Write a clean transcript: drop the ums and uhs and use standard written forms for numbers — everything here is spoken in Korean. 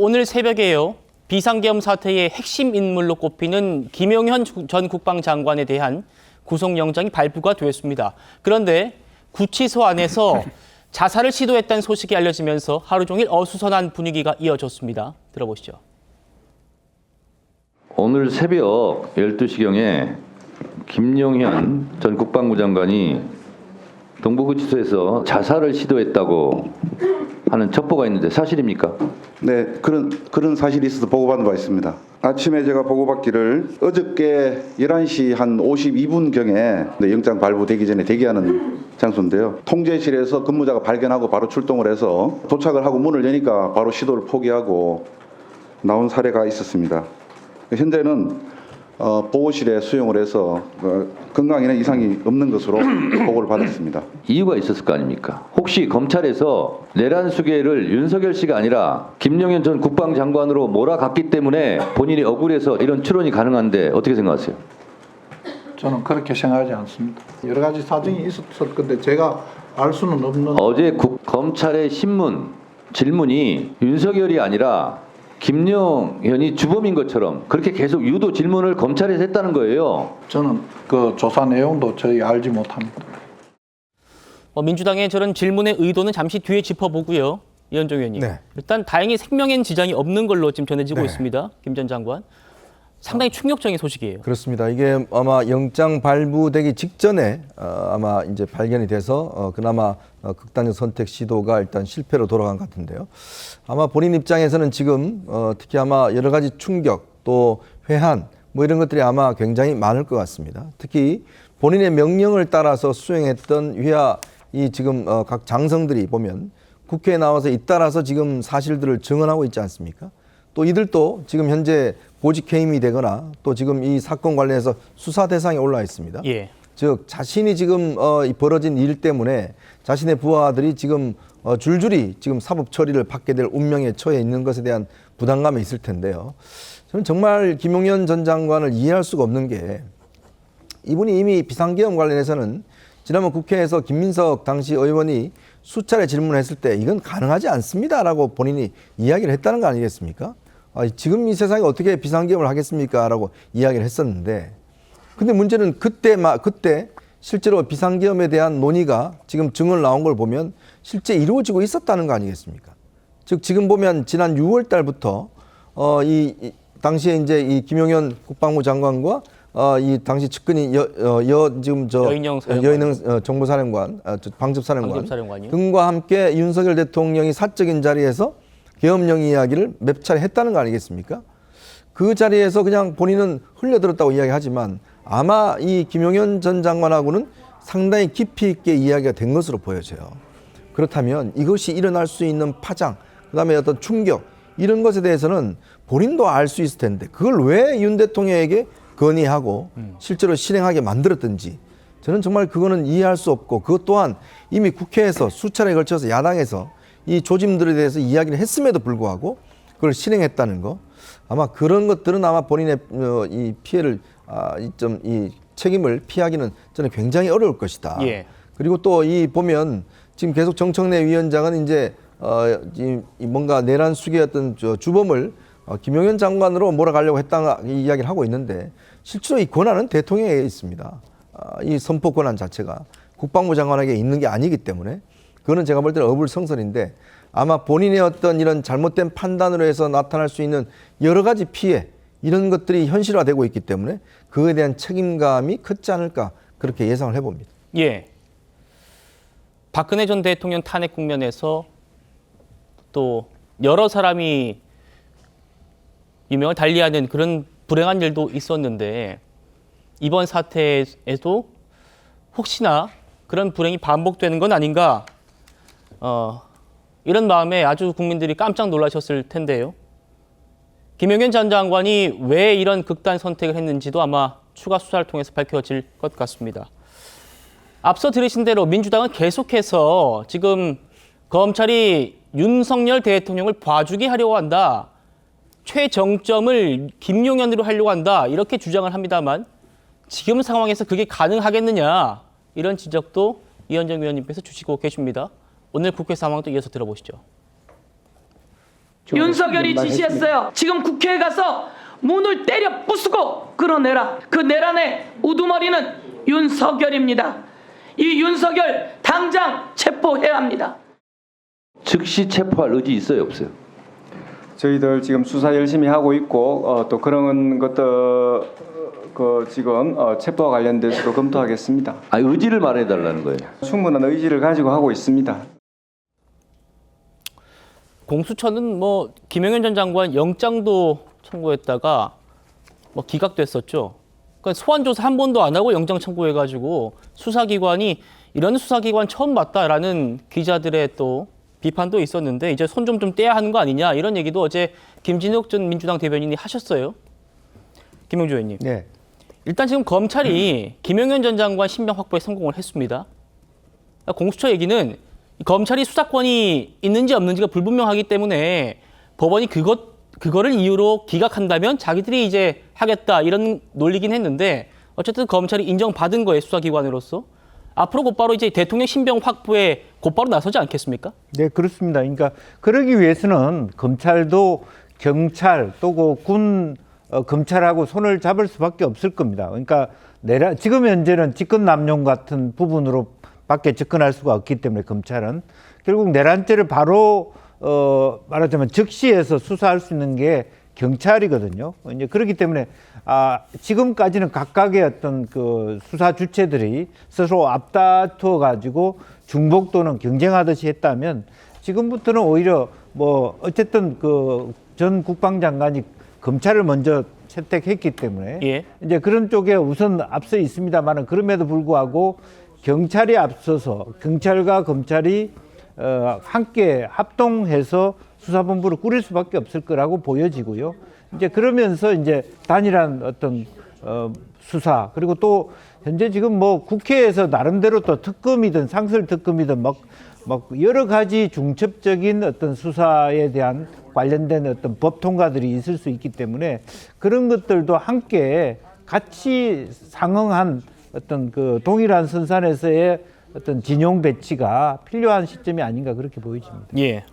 오늘 새벽에요. 비상계엄 사태의 핵심 인물로 꼽히는 김용현 전 국방장관에 대한 구속영장이 발부가 되었습니다. 그런데 구치소 안에서 자살을 시도했다는 소식이 알려지면서 하루 종일 어수선한 분위기가 이어졌습니다. 들어보시죠. 오늘 새벽 12시경에 김용현 전 국방부 장관이 동부구치소에서 자살을 시도했다고 하는 첩보가 있는데 사실입니까? 네, 그런 사실이 있어서 보고받은 바 있습니다. 아침에 제가 보고받기를 어저께 11시 한 52분경에 영장 발부되기 전에 대기하는 장소인데요. 통제실에서 근무자가 발견하고 바로 출동을 해서 도착을 하고 문을 여니까 바로 시도를 포기하고 나온 사례가 있었습니다. 현재는 보호실에 수용을 해서 건강에는 이상이 없는 것으로 보고를 받았습니다. 이유가 있었을 거 아닙니까? 혹시 검찰에서 내란 수괴를 윤석열 씨가 아니라 김용현 전 국방장관으로 몰아갔기 때문에 본인이 억울해서 이런 추론이 가능한데 어떻게 생각하세요? 저는 그렇게 생각하지 않습니다. 여러 가지 사정이 있었을 건데 제가 알 수는 없는. 어제 검찰의 신문 질문이 윤석열이 아니라 김용현이 주범인 것처럼 그렇게 계속 유도 질문을 검찰에서 했다는 거예요. 저는 그 조사 내용도 저희 알지 못합니다. 민주당의 저런 질문의 의도는 잠시 뒤에 짚어보고요. 이현정 의원님. 네. 일단 다행히 생명엔 지장이 없는 걸로 지금 전해지고 네. 있습니다. 김 전 장관. 상당히 충격적인 소식이에요. 그렇습니다. 이게 아마 영장 발부되기 직전에 아마 이제 발견이 돼서 그나마 극단적 선택 시도가 일단 실패로 돌아간 것 같은데요. 아마 본인 입장에서는 지금 특히 아마 여러 가지 충격 또 회한 뭐 이런 것들이 아마 굉장히 많을 것 같습니다. 특히 본인의 명령을 따라서 수행했던 위하 이 지금 각 장성들이 보면 국회에 나와서 잇따라서 지금 사실들을 증언하고 있지 않습니까? 또 이들도 지금 현재 보직 해임이 되거나 또 지금 이 사건 관련해서 수사 대상에 올라 있습니다. 예. 즉 자신이 지금 이 벌어진 일 때문에 자신의 부하들이 지금 줄줄이 지금 사법 처리를 받게 될 운명에 처해 있는 것에 대한 부담감이 있을 텐데요. 저는 정말 김용현 전 장관을 이해할 수가 없는 게 이분이 이미 비상계엄 관련해서는 지난번 국회에서 김민석 당시 의원이 수차례 질문했을 때 이건 가능하지 않습니다라고 본인이 이야기를 했다는 거 아니겠습니까? 지금 이 세상에 어떻게 비상계엄을 하겠습니까? 라고 이야기를 했었는데 근데 문제는 그때 실제로 비상계엄에 대한 논의가 지금 증언 나온 걸 보면 실제 이루어지고 있었다는 거 아니겠습니까? 즉 지금 보면 지난 6월 달부터 이 당시에 이제 이 김용현 국방부 장관과 이 당시 측근이 여인영 정보사령관, 방첩사령관 등과 함께 윤석열 대통령이 사적인 자리에서 계엄령 이야기를 몇 차례 했다는 거 아니겠습니까? 그 자리에서 그냥 본인은 흘려들었다고 이야기하지만 아마 이 김용현 전 장관하고는 상당히 깊이 있게 이야기가 된 것으로 보여져요. 그렇다면 이것이 일어날 수 있는 파장, 그다음에 어떤 충격 이런 것에 대해서는 본인도 알 수 있을 텐데 그걸 왜 윤 대통령에게 건의하고 실제로 실행하게 만들었든지 저는 정말 그거는 이해할 수 없고 그것 또한 이미 국회에서 수차례에 걸쳐서 야당에서 이 조짐들에 대해서 이야기를 했음에도 불구하고 그걸 실행했다는 거 아마 그런 것들은 아마 본인의 이 피해를 이 책임을 피하기는 저는 굉장히 어려울 것이다. 예. 그리고 또 이 보면 지금 계속 정청래 위원장은 이제 뭔가 내란 수괴였던 주범을 김용현 장관으로 몰아가려고 했다 이 이야기를 하고 있는데 실제로 이 권한은 대통령에게 있습니다. 이 선포 권한 자체가 국방부 장관에게 있는 게 아니기 때문에 그거는 제가 볼 때는 어불성설인데 아마 본인의 어떤 이런 잘못된 판단으로 해서 나타날 수 있는 여러 가지 피해 이런 것들이 현실화되고 있기 때문에 그거에 대한 책임감이 크지 않을까 그렇게 예상을 해봅니다. 예. 박근혜 전 대통령 탄핵 국면에서 또 여러 사람이 유명을 달리하는 그런 불행한 일도 있었는데 이번 사태에도 혹시나 그런 불행이 반복되는 건 아닌가 이런 마음에 아주 국민들이 깜짝 놀라셨을 텐데요. 김용현 전 장관이 왜 이런 극단 선택을 했는지도 아마 추가 수사를 통해서 밝혀질 것 같습니다. 앞서 들으신 대로 민주당은 계속해서 지금 검찰이 윤석열 대통령을 봐주게 하려고 한다. 최정점을 김용현으로 하려고 한다. 이렇게 주장을 합니다만 지금 상황에서 그게 가능하겠느냐. 이런 지적도 이현정 위원님께서 주시고 계십니다. 오늘 국회 상황도 이어서 들어보시죠. 윤석열이 지시했어요. 지금 국회에 가서 문을 때려 부수고 끌어내라. 그 내란의 우두머리는 윤석열입니다. 이 윤석열 당장 체포해야 합니다. 즉시 체포할 의지 있어요, 없어요? 저희들 지금 수사 열심히 하고 있고 또 그런 것들 지금 체포와 관련돼서도 검토하겠습니다. 아, 의지를 말해달라는 거예요. 충분한 의지를 가지고 하고 있습니다. 공수처는 뭐 김영현 전 장관 영장도 청구했다가 뭐 기각됐었죠. 그러니까 소환 조사 한 번도 안 하고 영장 청구해가지고 수사기관이 이런 수사기관 처음 봤다라는 기자들의 또 비판도 있었는데 이제 손 좀 떼야 하는 거 아니냐 이런 얘기도 어제 김진욱 전 민주당 대변인이 하셨어요. 김영주 의원님. 네. 일단 지금 검찰이 김영현 전 장관 신병 확보에 성공을 했습니다. 공수처 얘기는 검찰이 수사권이 있는지 없는지가 불분명하기 때문에 법원이 그거를 이유로 기각한다면 자기들이 이제 하겠다 이런 논리긴 했는데 어쨌든 검찰이 인정받은 거예요, 수사기관으로서. 앞으로 곧바로 이제 대통령 신병 확보에 곧바로 나서지 않겠습니까? 네, 그렇습니다. 그러니까 그러기 위해서는 검찰도 경찰 또 군 검찰하고 손을 잡을 수밖에 없을 겁니다. 그러니까 지금 현재는 직권남용 같은 부분으로 밖에 접근할 수가 없기 때문에 검찰은 결국 내란죄를 바로 말하자면 즉시해서 수사할 수 있는 게 경찰이거든요. 이제 그렇기 때문에 지금까지는 각각의 어떤 그 수사 주체들이 스스로 앞다투어 가지고 중복도는 경쟁하듯이 했다면 지금부터는 오히려 뭐 어쨌든 그 전 국방장관이 검찰을 먼저 채택했기 때문에 예. 이제 그런 쪽에 우선 앞서 있습니다만은 그럼에도 불구하고 경찰이 앞서서 경찰과 검찰이 함께 합동해서 수사본부를 꾸릴 수밖에 없을 거라고 보여지고요. 이제 그러면서 이제 단일한 어떤 수사 그리고 또 현재 지금 뭐 국회에서 나름대로 또 특검이든 상설 특검이든 막 여러 가지 중첩적인 어떤 수사에 대한 관련된 어떤 법 통과들이 있을 수 있기 때문에 그런 것들도 함께 같이 상응한 어떤 그 동일한 선상에서의 어떤 진용 배치가 필요한 시점이 아닌가 그렇게 보여집니다. 예.